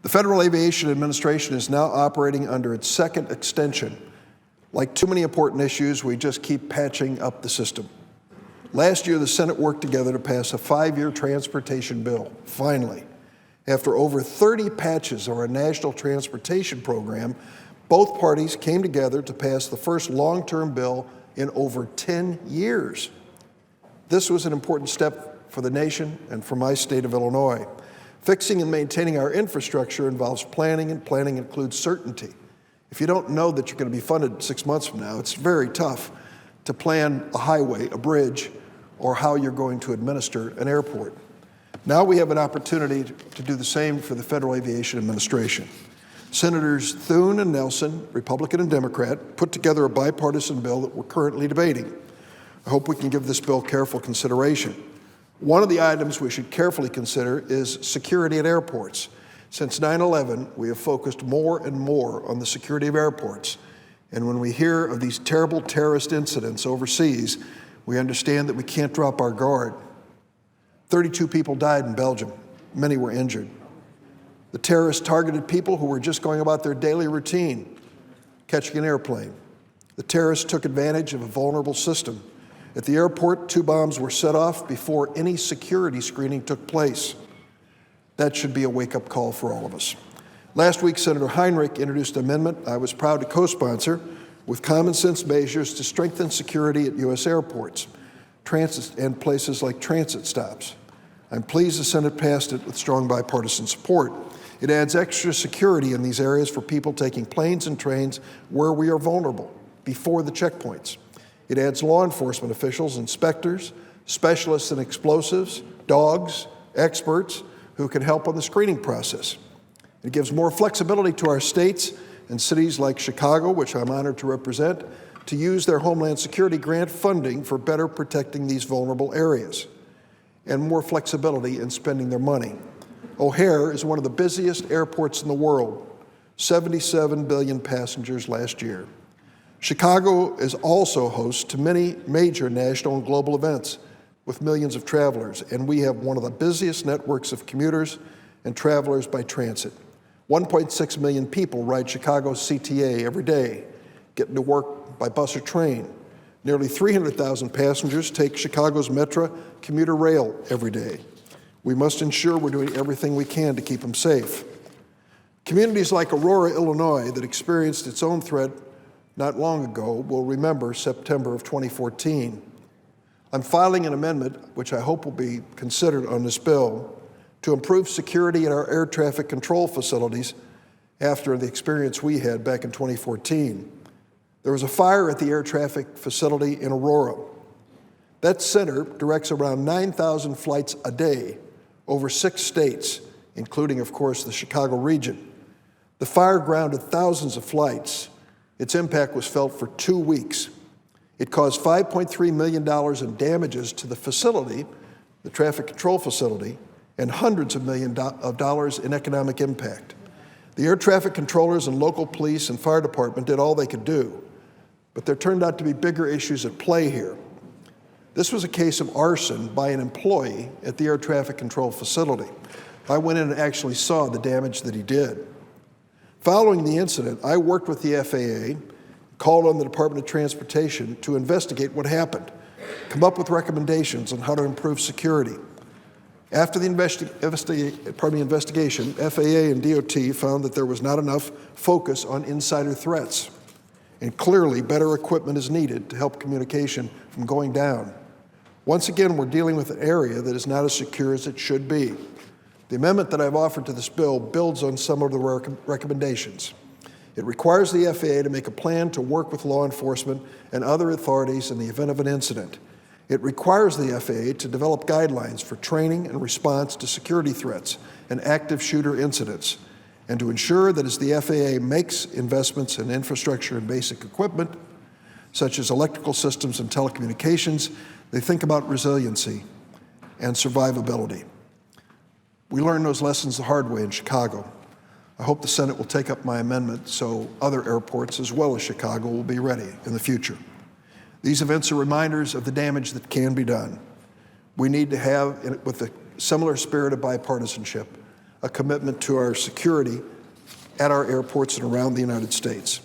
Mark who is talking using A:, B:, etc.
A: The Federal Aviation Administration is now operating under its second extension. Like too many important issues, we just keep patching up the system. Last year, the Senate worked together to pass a 5-year transportation bill, finally. After over 30 patches of our national transportation program, both parties came together to pass the first long-term bill in over 10 years. This was an important step for the nation and for my state of Illinois. Fixing and maintaining our infrastructure involves planning, and planning includes certainty. If you don't know that you're going to be funded 6 months from now, it's very tough to plan a highway, a bridge, or how you're going to administer an airport. Now we have an opportunity to do the same for the Federal Aviation Administration. Senators Thune and Nelson, Republican and Democrat, put together a bipartisan bill that we're currently debating. I hope we can give this bill careful consideration. One of the items we should carefully consider is security at airports. Since 9/11, we have focused more and more on the security of airports. And when we hear of these terrible terrorist incidents overseas, we understand that we can't drop our guard. 32 people died in Belgium. Many were injured. The terrorists targeted people who were just going about their daily routine, catching an airplane. The terrorists took advantage of a vulnerable system. At the airport, 2 bombs were set off before any security screening took place. That should be a wake-up call for all of us. Last week, Senator Heinrich introduced an amendment I was proud to co-sponsor with common-sense measures to strengthen security at U.S. airports, transit, and places like transit stops. I'm pleased the Senate passed it with strong bipartisan support. It adds extra security in these areas for people taking planes and trains where we are vulnerable, before the checkpoints. It adds law enforcement officials, inspectors, specialists in explosives, dogs, experts who can help on the screening process. It gives more flexibility to our states and cities like Chicago, which I'm honored to represent, to use their Homeland Security grant funding for better protecting these vulnerable areas, and more flexibility in spending their money. O'Hare is one of the busiest airports in the world, 77 billion passengers last year. Chicago is also host to many major national and global events with millions of travelers, and we have one of the busiest networks of commuters and travelers by transit. 1.6 million people ride Chicago's CTA every day, getting to work by bus or train. Nearly 300,000 passengers take Chicago's Metra commuter rail every day. We must ensure we're doing everything we can to keep them safe. Communities like Aurora, Illinois, that experienced its own threat not long ago will remember September of 2014. I'm filing an amendment, which I hope will be considered on this bill, to improve security at our air traffic control facilities after the experience we had back in 2014. There was a fire at the air traffic facility in Aurora. That center directs around 9,000 flights a day over 6 states, including, of course, the Chicago region. The fire grounded thousands of flights. Its impact was felt for 2 weeks. It caused $5.3 million in damages to the facility, the traffic control facility, and hundreds of millions of dollars in economic impact. The air traffic controllers and local police and fire department did all they could do, but there turned out to be bigger issues at play here. This was a case of arson by an employee at the air traffic control facility. I went in and actually saw the damage that he did. Following the incident, I worked with the FAA, called on the Department of Transportation to investigate what happened, come up with recommendations on how to improve security. After the investigation, FAA and DOT found that there was not enough focus on insider threats, and clearly better equipment is needed to help communication from going down. Once again, we're dealing with an area that is not as secure as it should be. The amendment that I've offered to this bill builds on some of the recommendations. It requires the FAA to make a plan to work with law enforcement and other authorities in the event of an incident. It requires the FAA to develop guidelines for training and response to security threats and active shooter incidents, and to ensure that as the FAA makes investments in infrastructure and basic equipment, such as electrical systems and telecommunications, they think about resiliency and survivability. We learned those lessons the hard way in Chicago. I hope the Senate will take up my amendment so other airports, as well as Chicago, will be ready in the future. These events are reminders of the damage that can be done. We need to have, with a similar spirit of bipartisanship, a commitment to our security at our airports and around the United States.